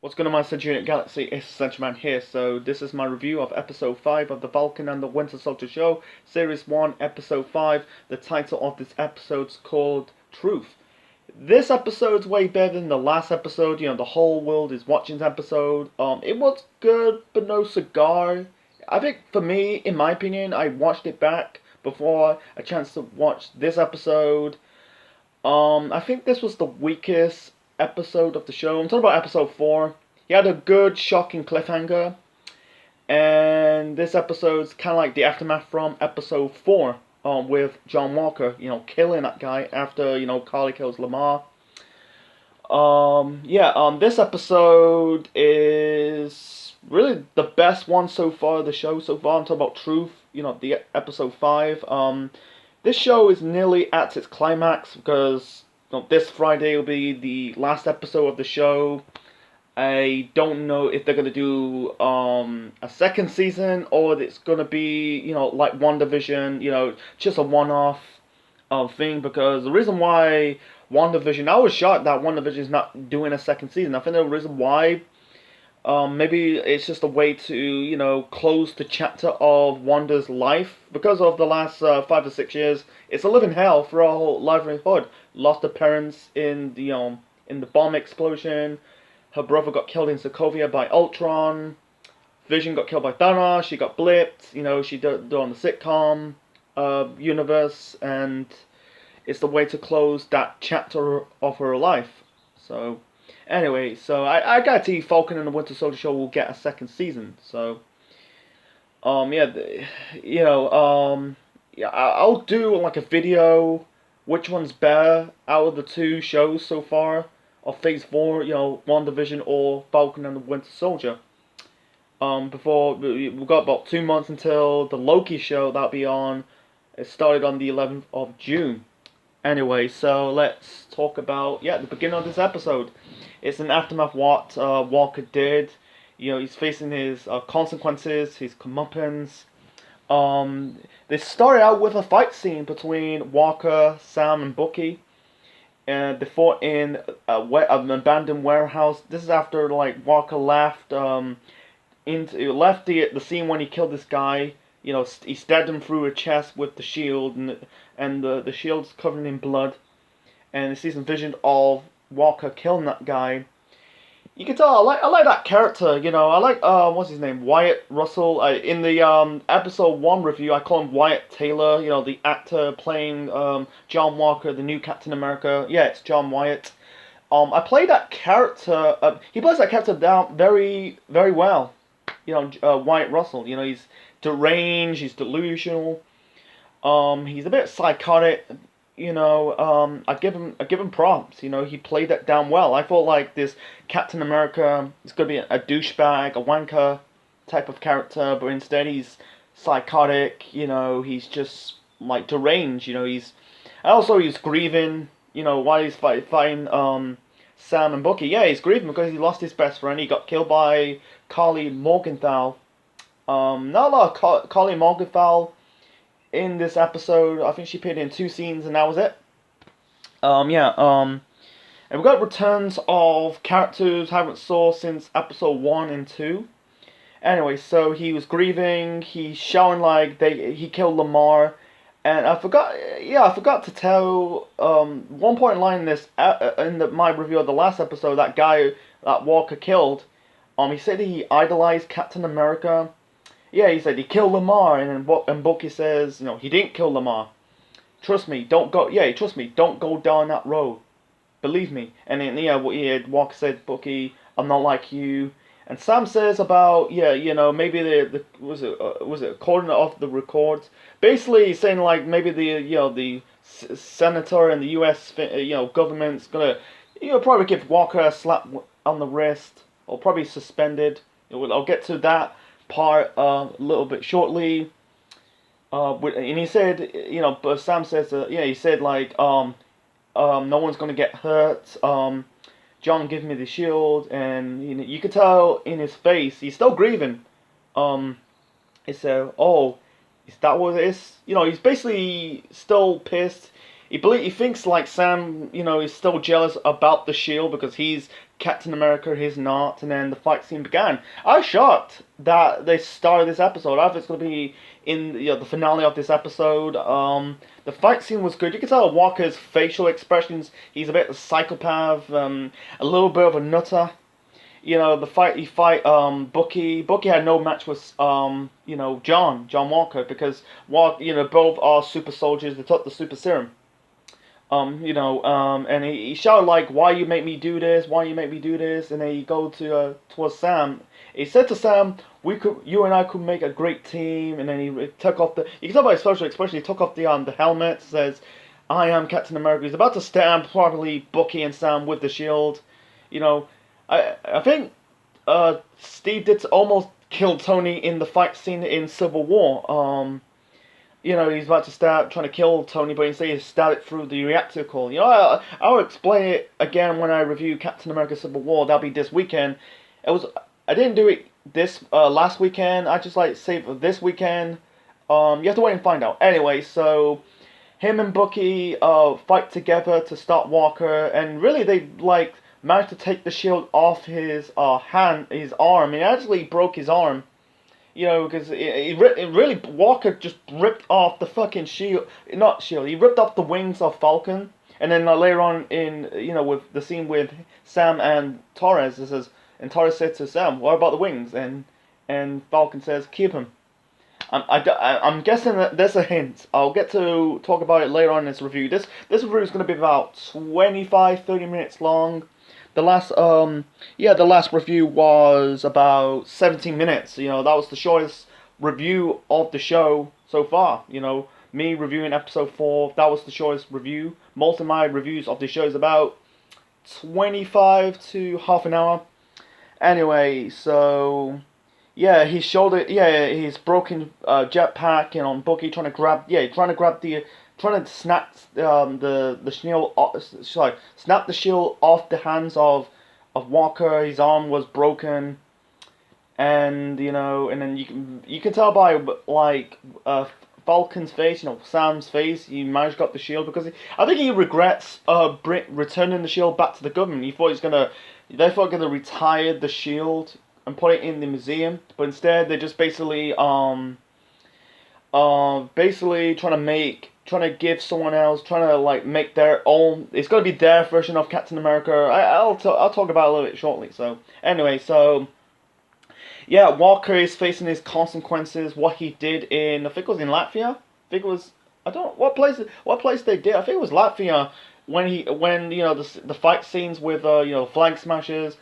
What's going on, my Centurion Galaxy? It's Centurion here. So this is my review of episode 5 of the Falcon and the Winter Soldier show, series 1, episode 5. The title of this episode's called Truth. This episode's way better than the last episode. You know, the whole world is watching this episode. It was good, but no cigar. I think for me, in my opinion, I watched it back before a chance to watch this episode. I think this was the weakest episode of the show. I'm talking about episode 4. He had a good, shocking cliffhanger. And this episode's kind of like the aftermath from episode 4. With John Walker, killing that guy after, Carly kills Lamar. This episode is really the best one so far, the show so far. I'm talking about Truth, the episode 5. This show is nearly at its climax because this Friday will be the last episode of the show. I don't know if they're going to do a second season or it's going to be, like WandaVision, just a one-off thing. Because the reason why WandaVision, I was shocked that WandaVision is not doing a second season. I think the reason why, maybe it's just a way to, close the chapter of Wanda's life. Because of the last 5 or 6 years, it's a living hell for her whole livelihood. Lost her parents in the bomb explosion. Her brother got killed in Sokovia by Ultron. Vision got killed by Thanos. She got blipped. She did on the sitcom universe, and it's the way to close that chapter of her life. So, anyway, I guarantee Falcon and the Winter Soldier show will get a second season. So, I'll do like a video. Which one's better out of the two shows so far? Of Phase 4, WandaVision or Falcon and the Winter Soldier. Before, we've got about 2 months until the Loki show that'll be on. It started on the 11th of June. Anyway, so let's talk about, the beginning of this episode. It's an aftermath of what Walker did. He's facing his consequences, his comeuppance. They started out with a fight scene between Walker, Sam, and Bucky. And they fought in an abandoned warehouse. This is after Walker left the scene when he killed this guy. He stabbed him through his chest with the shield, and the shield's covered in blood. And he sees some vision of Walker killing that guy. You can tell I like that character. I like what's his name, Wyatt Russell. In the episode 1 review, I call him Wyatt Taylor. The actor playing John Walker, the new Captain America. Yeah, it's John Wyatt. I play that character. He plays that character down very, very well. Wyatt Russell. He's deranged. He's delusional. He's a bit psychotic. I give him props. He played that down well. I thought like this Captain America is gonna be a douchebag, a wanker type of character, but instead he's psychotic. He's just like deranged. He's grieving. While he's fighting Sam and Bucky. Yeah, he's grieving because he lost his best friend. He got killed by Carly Morgenthau. Not a lot of Carly Morgenthau in this episode. I think she appeared in 2 scenes and that was it. And we got returns of characters I haven't saw since episode 1 and 2. Anyway, so he was grieving. He's showing like he killed Lamar, and I forgot to tell one point in line in this my review of the last episode. That guy that Walker killed. He said he idolized Captain America. Yeah, he said he killed Lamar, and Bucky says, he didn't kill Lamar. Trust me, don't go down that road. Believe me. And then, Walker said, Bucky, I'm not like you. And Sam says about, maybe was it according of the records? Basically, he's saying like maybe the senator and the U.S. government's gonna, probably give Walker a slap on the wrist, or probably suspended. I'll get to that part a little bit shortly. And he said, but Sam says, he said like, no one's gonna get hurt. John, give me the shield, and you could tell in his face he's still grieving. He said, "Oh, is that what it is?" He's basically still pissed. he thinks like Sam, is still jealous about the shield because he's Captain America, he's not, and then the fight scene began. I was shocked that they started this episode. I thought it's gonna be in the finale of this episode. The fight scene was good. You can tell Walker's facial expressions. He's a bit of a psychopath, a little bit of a nutter. The fight he fight Bucky. Bucky had no match with John Walker because both are super soldiers. They took the super serum. And he shouted like, "Why you make me do this? Why you make me do this?" And then he go to towards Sam. He said to Sam, you and I could make a great team." And then he took off the. You can tell by his facial expression. He took off the helmet. Says, "I am Captain America." He's about to stab probably Bucky and Sam with the shield. I think Steve did almost kill Tony in the fight scene in Civil War. He's about to start trying to kill Tony, but instead he stabbed it through the reactor core. I'll explain it again when I review Captain America Civil War. That'll be this weekend. I didn't do it this last weekend. I just saved for this weekend. You have to wait and find out. Anyway, so him and Bucky fight together to stop Walker, and really they managed to take the shield off his his arm. He actually broke his arm. Because it really, Walker just ripped off the fucking shield, not shield, he ripped off the wings of Falcon, and then later on in, with the scene with Sam and Torres, and Torres said to Sam, "What about the wings?" And Falcon says, "Keep them." I'm guessing that there's a hint. I'll get to talk about it later on in this review. This review is going to be about 25-30 minutes long. The last review was about 17 minutes. That was the shortest review of the show so far. Me reviewing episode 4, that was the shortest review. Most of my reviews of the show is about 25 to half an hour. Anyway, so yeah, his shoulder, his broken jetpack, and on Bucky trying to snap the shield, snap the shield off the hands of Walker. His arm was broken, and and then you can tell by Falcon's face, Sam's face, he managed to get the shield because I think he regrets returning the shield back to the government. They thought gonna retire the shield and put it in the museum, but instead they just basically trying to give someone else, trying to make their own. It's gonna be their version of Captain America. I'll talk about it a little bit shortly. So anyway, yeah, Walker is facing his consequences. What he did in, I think it was in Latvia. I don't what place they did. I think it was Latvia when the fight scenes with flag smashers,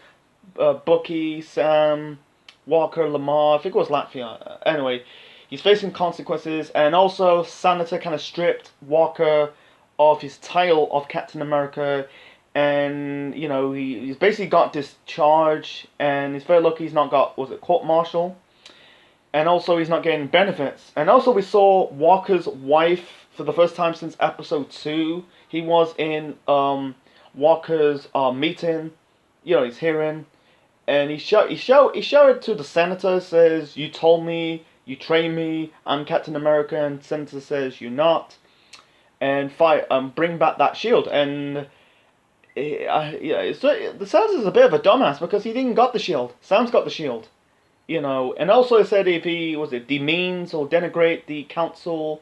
Bucky, Sam, Walker, Lamar. I think it was Latvia. Anyway. He's facing consequences, and also Senator kind of stripped Walker of his title of Captain America, and he's basically got discharged, and he's very lucky he's not got court-martial, and also he's not getting benefits. And also we saw Walker's wife for the first time since episode 2. He was in Walker's meeting, his hearing, and he shouted to the senator, says, "You told me. You train me, I'm Captain America," and Senator says, "You're not," and bring back that shield. And the Senator is a bit of a dumbass because he didn't got the shield. Sam's got the shield, and also it said if he demeans or denigrate the council,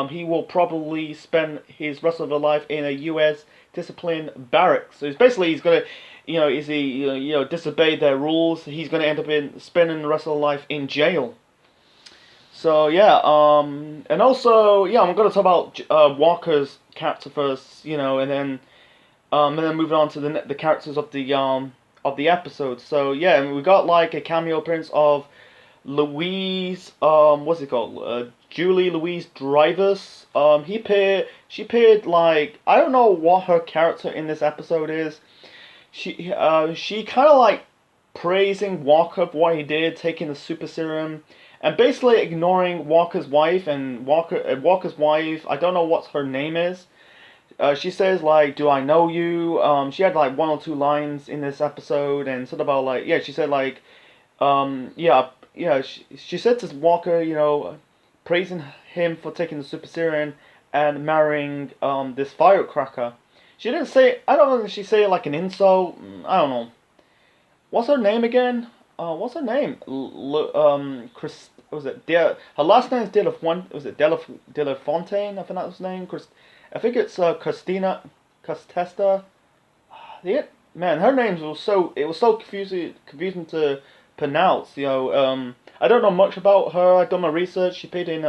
he will probably spend his rest of his life in a U.S. discipline barracks. So he's gonna, disobey their rules, he's gonna end up spending the rest of his life in jail. So yeah, and also I'm gonna talk about Walker's character first, and then moving on to the characters of the episode. So yeah, and we got a cameo appearance of Louise, what's it called? Julie Louise Dreyfus. She appeared I don't know what her character in this episode is. She kind of praising Walker for what he did, taking the super serum. And basically ignoring Walker's wife, and Walker's wife, I don't know what her name is. She says "Do I know you?" She had 1 or 2 lines in this episode, and sort about she said she said to Walker, praising him for taking the super serum, and marrying this firecracker. She didn't say. I don't know if she said it like an insult. I don't know. What's her name again? What's her name? Chris. Was it? Her last name is De La Fuente. Was it De La Fontaine? I think that was her name. I think it's Christina Costesta. Yeah, man, her names was so. It was so confusing to pronounce. I don't know much about her. I done my research. She played in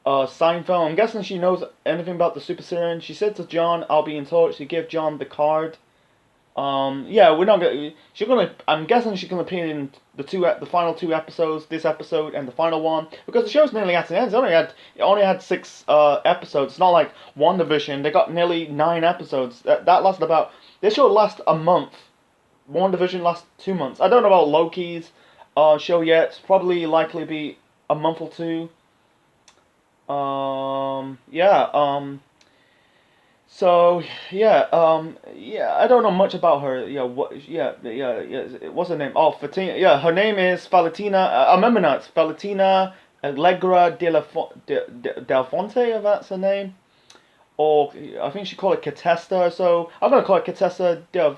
Seinfeld. I'm guessing she knows anything about the super serum. She said to John, "I'll be in touch." She gave John the card. Yeah, we're not gonna. She's gonna. I'm guessing she's gonna appear in the final two episodes, this episode and the final one, because the show's nearly at the end. It only had 6 episodes. It's not like WandaVision. They got nearly 9 episodes. That lasted about. This show last a month. WandaVision lasts 2 months. I don't know about Loki's show yet. It's probably likely to be a month or two. Yeah. So yeah, I don't know much about her. What's her name? Oh, Fatina. Yeah, her name is Valentina. I remember now. It's Valentina Allegra Del Fonte. If that's her name, or I think she called it Catesta. So I'm gonna call it Catesta Del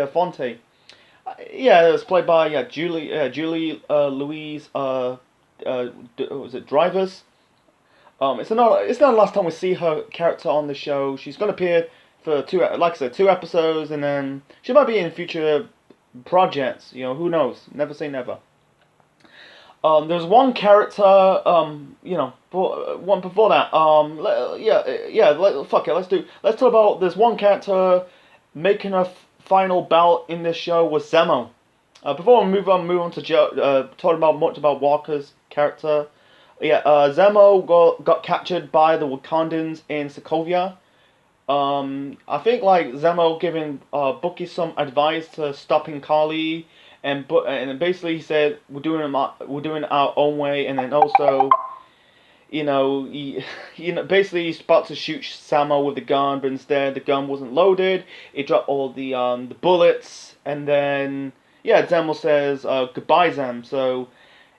Fonte. Yeah, it was played by Julie Louise was it Drivers. It's not the last time we see her character on the show. She's gonna appear for 2 episodes, and then she might be in future projects. Who knows? Never say never. There's one character. One before that. Fuck it. Let's talk about. There's one character making a final bout in this show was Zemo. Before we move on to talking about much about Walker's character. Yeah, Zemo got captured by the Wakandans in Sokovia. I think Zemo giving Bucky some advice to stopping Carly, and basically he said we're doing our own way, and then also, basically he's about to shoot Zemo with the gun, but instead the gun wasn't loaded. It dropped all the bullets, and then Zemo says goodbye, Zem. So.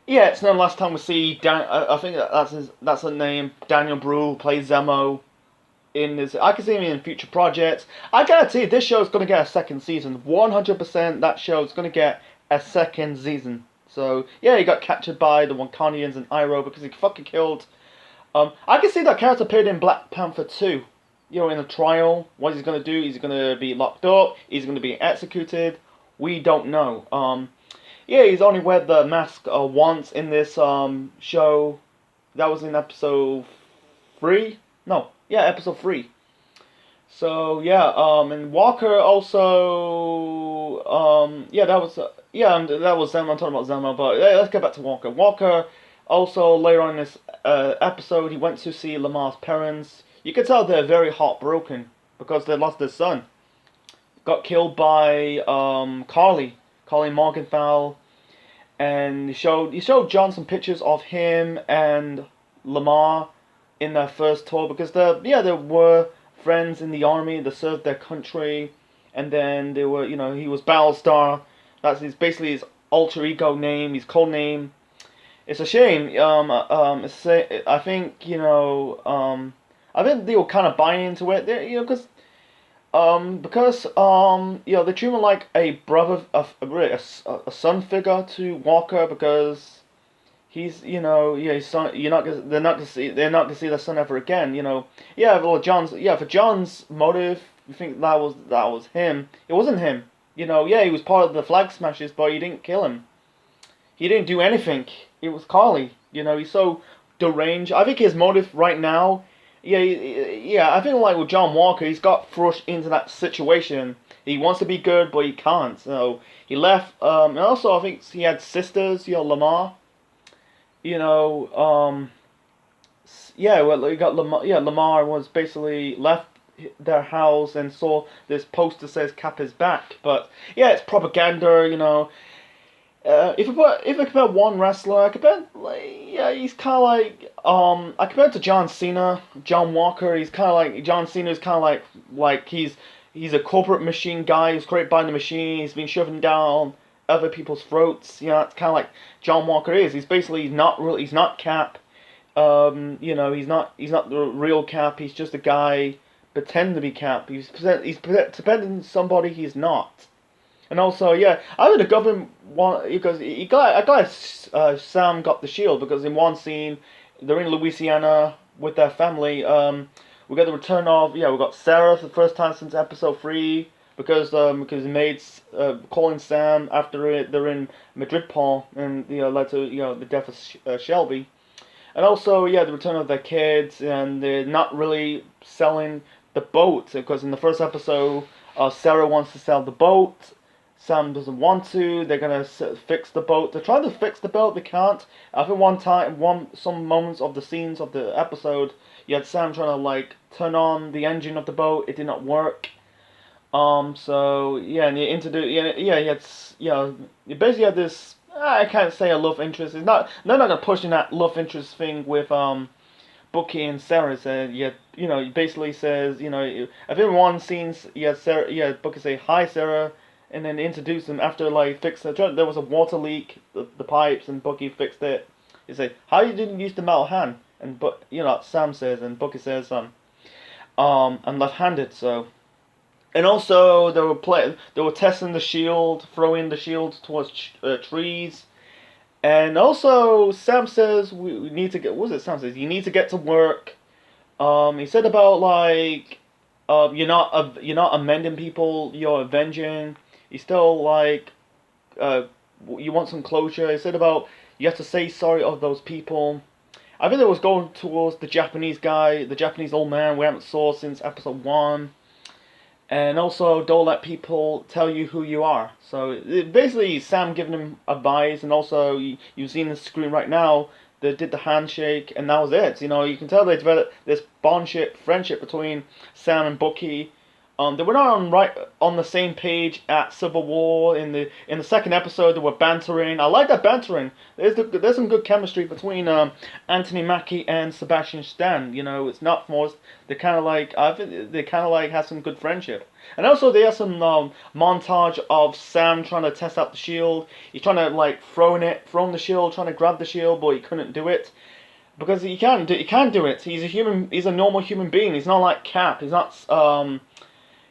Yeah, it's not the last time we see I think that's her name. Daniel Brühl plays Zemo in this. I can see him in future projects. I guarantee this show is going to get a second season. 100% that show is going to get a second season. So yeah, he got captured by the Wakandians and Iroh because he fucking killed. I can see that character appeared in Black Panther 2. In a trial. What he's going to do? He's going to be locked up. He's going to be executed. We don't know. Yeah, he's only wear the mask once in this show. That was in episode 3? No, yeah, episode 3. So yeah, and Walker also that was Zemo. I'm talking about Zemo, but let's get back to Walker. Walker also later on in this episode he went to see Lamar's parents. You can tell they're very heartbroken because they lost their son. Got killed by Carly Morgenthau, and he showed John some pictures of him and Lamar in their first tour because they were friends in the army. They served their country, and then they were he was Battlestar. That's basically his alter ego name, his code name. It's a shame. I think I think they were kind of buying into it. Because they treat him like a brother, a son figure to Walker because he's his son. They're not gonna see their son ever again. For John's motive, you think that was him. It wasn't him. He was part of the Flag Smashers, but he didn't kill him. He didn't do anything. It was Carly. He's so deranged. I think his motive right now. I think with John Walker, he's got thrust into that situation. He wants to be good, but he can't. So he left. And also, I think he had sisters. Lamar. He got Lamar. Yeah, Lamar was basically left their house and saw this poster that says "Cap is back." But yeah, it's propaganda. If I compare one wrestler, he's kind of like I compare it to John Cena, John Walker. He's kind of like John Cena is kind of like he's a corporate machine guy. He's created by the machine. He's been shoving down other people's throats. It's kind of like John Walker is. He's not Cap. He's not the real Cap. He's just a guy pretending to be Cap. He's pretending somebody he's not. And also, yeah, I think the government want because Sam got the shield because in one scene they're in Louisiana with their family. We got the return of we got Sarah for the first time since episode 3 because maids calling Sam after they're in Madrid, Paul, and led to the death of Shelby. And also, yeah, the return of their kids, and they're not really selling the boat because in the first episode, Sarah wants to sell the boat. Sam doesn't want to. They're gonna fix the boat. They're trying to fix the boat. They can't. I think some moments of the scenes of the episode, you had Sam trying to like turn on the engine of the boat. It did not work. So yeah, and you introduce you basically had this. I can't say a love interest. It's not. They're not gonna push in that love interest thing with Bucky and Sarah. Said he basically says I think in one scene Bucky say hi Sarah. And then introduce them after like there was a water leak, the pipes, and Bucky fixed it. He said, "How you didn't use the metal hand?" And Sam says, and Bucky says, I'm left-handed, so. And also they were testing the shield, throwing the shield towards trees. And also Sam says we need to get. What was it? Sam says you need to get to work. He said about like, you're not amending people, you're avenging. He's still like, you want some closure. He said about you have to say sorry of those people. I think it was going towards the Japanese guy, the Japanese old man we haven't saw since episode 1. And also, don't let people tell you who you are. So basically, Sam giving him advice, and also you've seen the screen right now. They did the handshake, and that was it. You can tell they developed this friendship between Sam and Bucky. They were not on the same page at Civil War. In the second episode, they were bantering. I like that bantering. There's some good chemistry between Anthony Mackie and Sebastian Stan. It's not forced. They kind of like have some good friendship. And also they have some montage of Sam trying to test out the shield. He's trying to like throwing the shield, trying to grab the shield, but he couldn't do it. Because he can't do it. He's a normal human being. He's not like Cap. He's not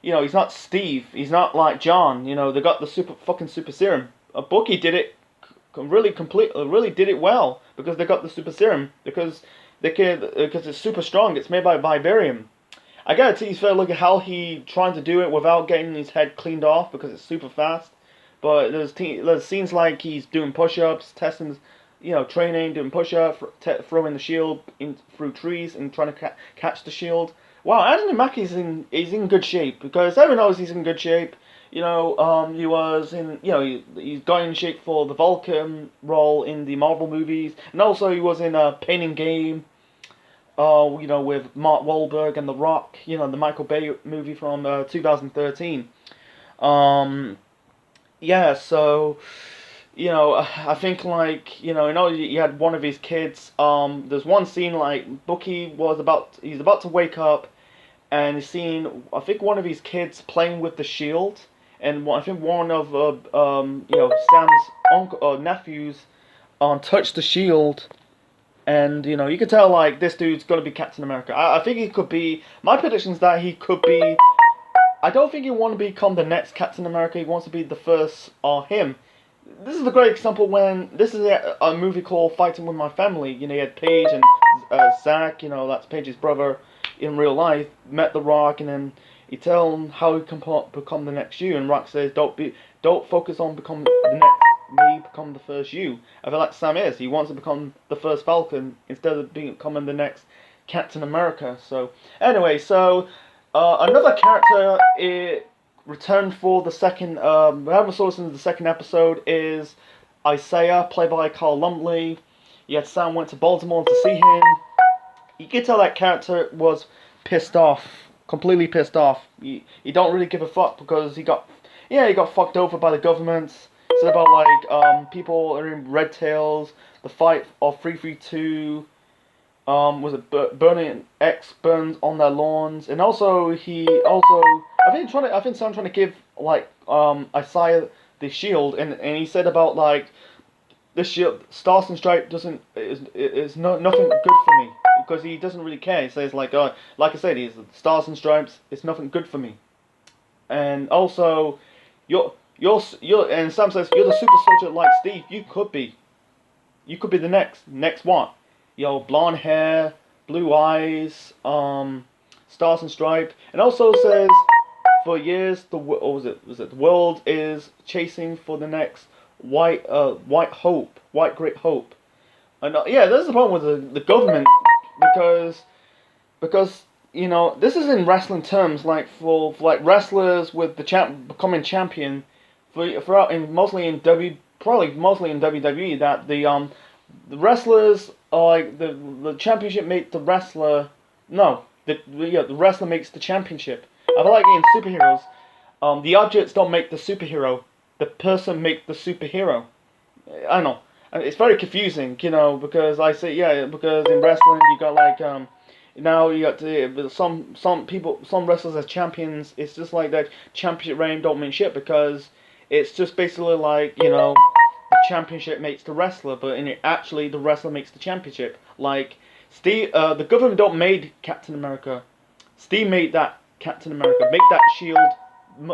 he's not Steve. He's not like John. They got the super serum. Bucky did it really did it well because they got the super serum because it's super strong. It's made by Vibarium. I guarantee he's fair. Look at how he trying to do it without getting his head cleaned off because it's super fast. But there's scenes like he's doing push-ups, testing, training, doing push-ups, throwing the shield through trees and trying to catch the shield. Wow, Anthony Mackie's he's in good shape because everyone knows he's in good shape. He was in he's got in shape for the Falcon role in the Marvel movies, and also he was in a Pain and Gain. With Mark Wahlberg and The Rock. The Michael Bay movie from 2013. Yeah, so. I think like you had one of his kids. There's one scene like Bucky he's about to wake up, and he's seen I think one of his kids playing with the shield, and I think one of Sam's nephews touched the shield, and you could tell like this dude's gonna be Captain America. I think he could be. My prediction is that he could be. I don't think he want to become the next Captain America. He wants to be the first him. This is a great example when this is a movie called Fighting with My Family. You had Paige and Zach. That's Paige's brother in real life. Met The Rock, and then he tell him how he can become the next you. And Rock says, "Don't focus on becoming the next me. Become the first you." I feel like Sam is. He wants to become the first Falcon instead of becoming the next Captain America. So anyway, another character returned for the second, we haven't saw since the second episode, is Isaiah, played by Carl Lumbly. Yet Sam went to Baltimore to see him. You could tell that character was pissed off, completely pissed off. He don't really give a fuck because he got fucked over by the government. It's about like people are in red tails, the fight of 332. Was it burning X burns on their lawns, and also I think Sam trying to give like Isaiah the shield, and he said about like the Shield Stars and Stripe doesn't is no nothing good for me because he doesn't really care. He says like like I said, he's Stars and Stripes. It's nothing good for me. And also, you're and Sam says you're the super soldier like Steve. You could be the next what? Blonde hair, blue eyes, Stars and Stripe, and also says for years the world is chasing for the next white great hope. And yeah, that's the problem with the government because this is in wrestling terms, like for like wrestlers with the becoming champion mostly in WWE, that the wrestlers are like the championship makes the wrestler. No, the wrestler makes the championship. I feel like in superheroes, the objects don't make the superhero. The person makes the superhero. I don't know. It's very confusing, because because in wrestling you got like now you got some wrestlers as champions. It's just like that championship reign don't mean shit because it's just basically like the championship makes the wrestler, but actually the wrestler makes the championship. Like Steve, the government don't made Captain America. Steve made that Captain America. Make that shield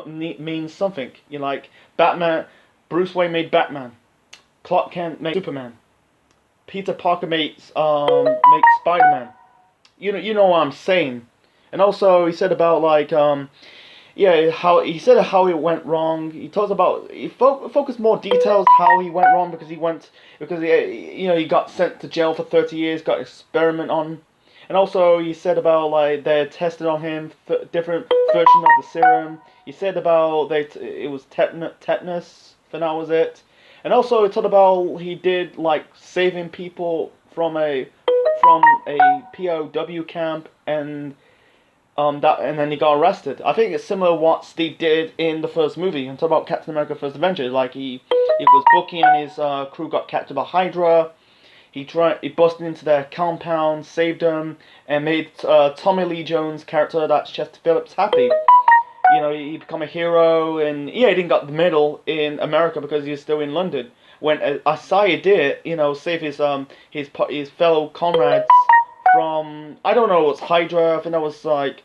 means something. Like Batman, Bruce Wayne made Batman. Clark Kent made Superman. Peter Parker makes Spider-Man. You know what I'm saying. And also he said about like how it went wrong. He talks about focused more details how he went wrong because he got sent to jail for 30 years, got experiment on. And also he said about like they tested on him different version of the serum. He said about it was tetanus, for now was it. And also he talked about he did like saving people from a POW camp and then he got arrested. I think it's similar to what Steve did in the first movie. I'm talking about Captain America: First Avenger. Like he was Bucky and his crew got captured by Hydra. He busted into their compound, saved them, and made Tommy Lee Jones' character, that's Chester Phillips, happy. He became a hero, and he didn't got the medal in America because he was still in London. When Isaiah did, save his fellow comrades from, I don't know, it was Hydra. I think that was like,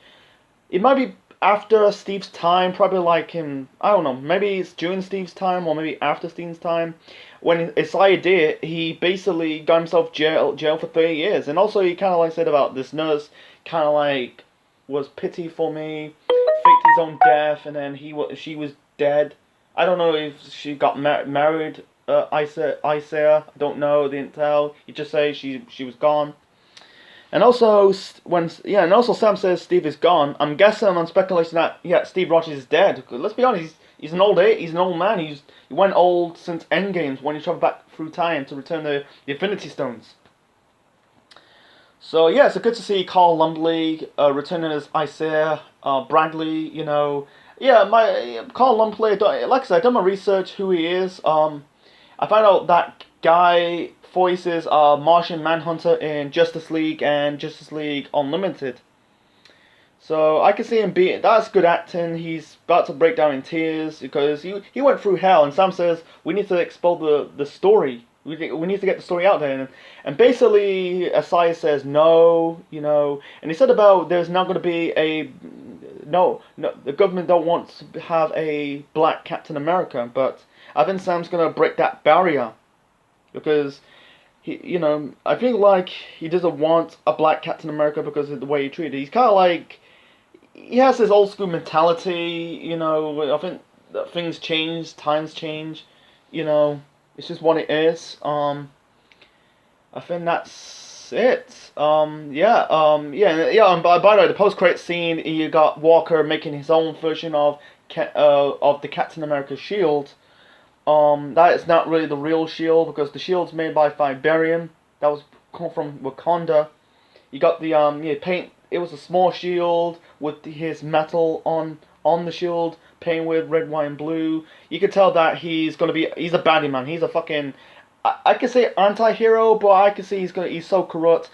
it might be after Steve's time, probably like him, I don't know, maybe it's during Steve's time or maybe after Steve's time. When Isaiah did, he basically got himself jail for 30 years. And also he kind of like said about this nurse, kind of like was pity for me, faked his own death, and then she was dead. I don't know if she got married, Isaiah, I don't know, didn't tell. He just say she was gone. And also, Sam says Steve is gone. I'm guessing, I'm speculating that Steve Rogers is dead. Let's be honest, he's an old man. He went old since Endgames when he traveled back through time to return the Infinity Stones. So yeah, it's good to see Carl Lumbly returning as Isaiah Bradley. Carl Lumbly. Like I said, I done my research who he is. I found out that guy voices Martian Manhunter in Justice League and Justice League Unlimited. So I can see him that's good acting. He's about to break down in tears because he went through hell, and Sam says we need to explore the story. We need to get the story out there, and basically Isaiah says no, and he said about there's not going to be the government don't want to have a black Captain America, but I think Sam's going to break that barrier because I feel like he doesn't want a black Captain America because of the way he treated. He's kind of like, he has this old school mentality, I think that things change, times change, it's just what it is. I think that's it. And by the way, the post-credit scene, you got Walker making his own version of the Captain America shield. That is not really the real shield because the shield's made by Vibarium. That was come from Wakanda. You got the paint. It was a small shield with his metal on the shield, painted with red, white, and blue. You could tell that he's a baddie man. He's a fucking, I could say anti-hero, but I could see he's so corrupt.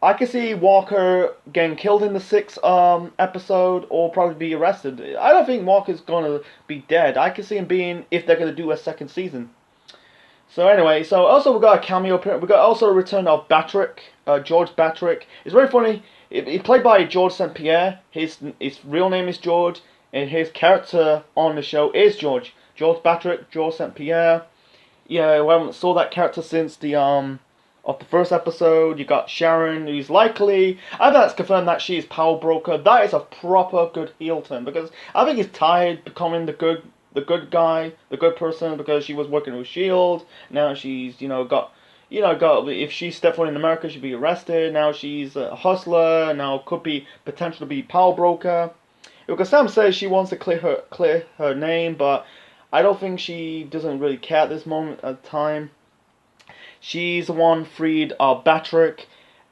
I could see Walker getting killed in the 6th episode or probably be arrested. I don't think Walker's gonna be dead. I could see him being, if they're gonna do a second season. So anyway, so also we got a cameo appearance. We got also a return of Batrick, George Batrick. It's very funny. He's played by George St. Pierre. His real name is George, and his character on the show is George. George Batrick, George St. Pierre. Yeah, we haven't saw that character since the of the first episode. You got Sharon, who's likely, I think that's confirmed that she is Power Broker. That is a proper good heel turn, because I think he's tired becoming the good guy, the good person, because she was working with Shield. Now she's got if she stepped foot in America, she'd be arrested. Now she's a hustler. Now could be potentially be Power Broker. Because Sam says she wants to clear her name, but I don't think she doesn't really care at this moment of time. She's the one freed Batrick,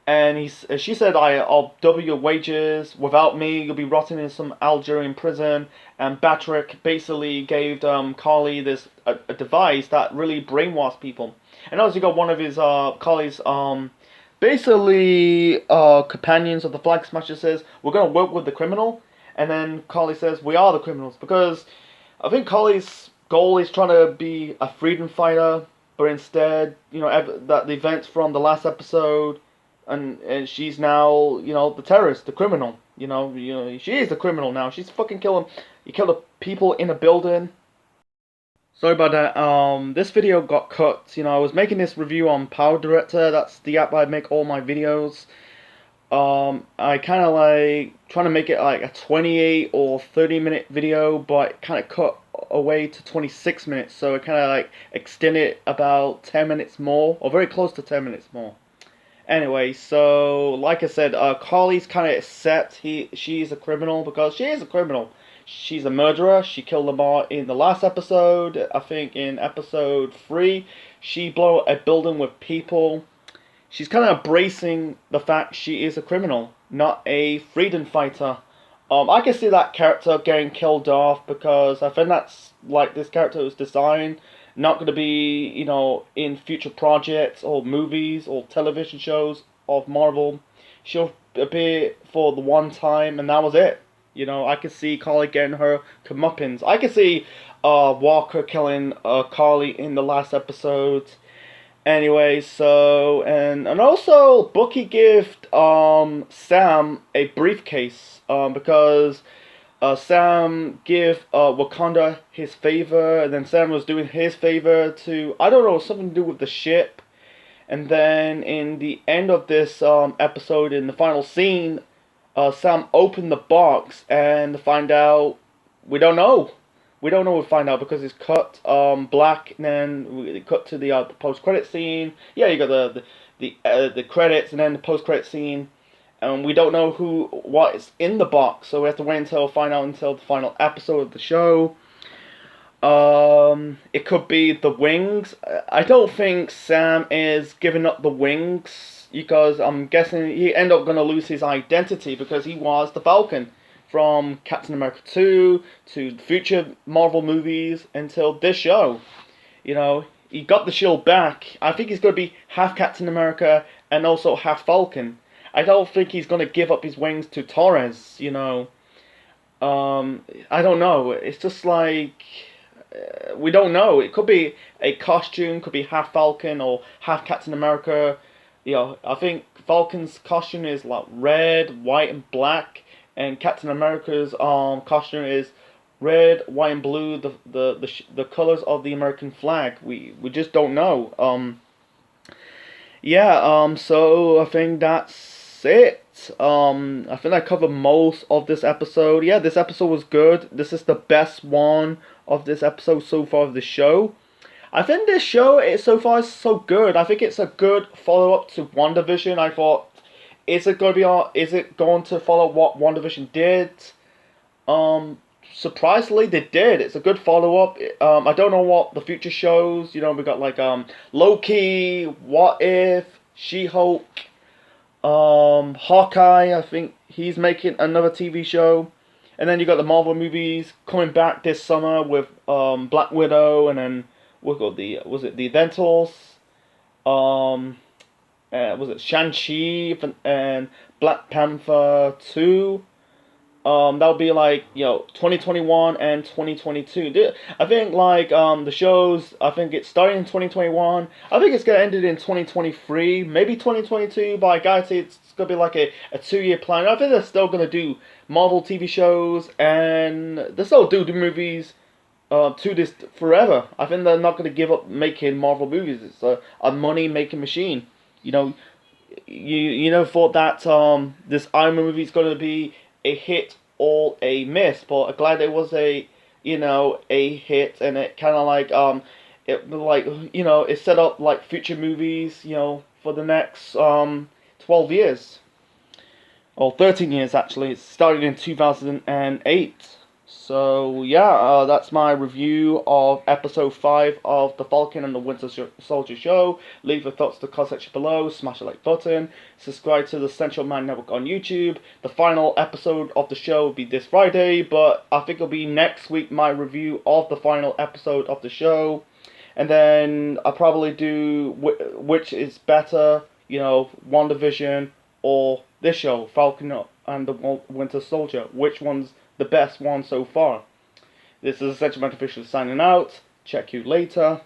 and she said, I'll double your wages. Without me, you'll be rotting in some Algerian prison. And Batrick basically gave Carly this a device that really brainwashed people. And also, you got one of his Carly's basically companions of the Flag Smasher says, we're gonna work with the criminal. And then Carly says, we are the criminals, because I think Carly's goal is trying to be a freedom fighter. But instead, that the events from the last episode, and she's now, the terrorist, the criminal. She is the criminal now. She's fucking killing. You kill the people in a building. Sorry about that. This video got cut. I was making this review on Power Director. That's the app I make all my videos. I kind of like trying to make it like a 28 or 30-minute video, but kind of cut away to 26 minutes, so it kind of like extended it about 10 minutes more, or very close to 10 minutes more. Anyway, so like I said, Carly's kind of set she's a criminal, because she is a criminal. She's a murderer. She killed Lamar in the last episode. I think in episode 3, she blew a building with people. She's kind of embracing the fact she is a criminal, not a freedom fighter. I can see that character getting killed off, because I think that's like this character was designed not going to be, in future projects or movies or television shows of Marvel. She'll appear for the one time, and that was it. I could see Carly getting her comeuppance. I could see Walker killing Carly in the last episode. Anyway, so and also Bucky gave Sam a briefcase because Sam gave Wakanda his favor, and then Sam was doing his favor to, I don't know, something to do with the ship. And then in the end of this episode, in the final scene, Sam opened the box and find out, we don't know. We don't know. We find out because it's cut black, and then we cut to the post-credit scene. Yeah, you got the credits, and then the post-credit scene, and we don't know what is in the box. So we have to wait until the final episode of the show. It could be the wings. I don't think Sam is giving up the wings, because I'm guessing he ended up going to lose his identity, because he was the Falcon from Captain America 2 to future Marvel movies until this show. He got the shield back. I think he's going to be half Captain America and also half Falcon. I don't think he's going to give up his wings to Torres, I don't know. It's just like, we don't know. It could be a costume, could be half Falcon or half Captain America. I think Falcon's costume is like red, white, and black. And Captain America's costume is red, white, and blue, the colors of the American flag. We just don't know. So I think that's it. I think I covered most of this episode. Yeah, this episode was good. This is the best one of this episode so far of the show. I think this show so far is so good. I think it's a good follow-up to WandaVision. I thought, is it going to follow what WandaVision did? Surprisingly, they did. It's a good follow-up. I don't know what the future shows. We got like Loki, What If, She-Hulk, Hawkeye. I think he's making another TV show. And then you got the Marvel movies coming back this summer with Black Widow, and then we got the Eventals. Was it Shang-Chi and Black Panther 2? That'll be like 2021 and 2022. I think like the shows. I think it's starting in 2021. I think it's gonna end it in 2023, maybe 2022. But I guarantee it's gonna be like a 2 year plan. I think they're still gonna do Marvel TV shows, and they still do the movies to this forever. I think they're not gonna give up making Marvel movies. It's a money making machine. You know, you never thought that this Iron Man movie is gonna be a hit or a miss, but I'm glad it was a hit, and it kind of like it set up like future movies for the next 12 years or 13 years actually. It started in 2008. So yeah, that's my review of episode 5 of the Falcon and the Winter Soldier show. Leave your thoughts in the comment section below, smash the like button, subscribe to the Central Man Network on YouTube. The final episode of the show will be this Friday, but I think it'll be next week my review of the final episode of the show. And then I'll probably do which is better, WandaVision or this show, Falcon and the Winter Soldier. Which one's the best one so far? This is Central Man Official signing out. Check you later.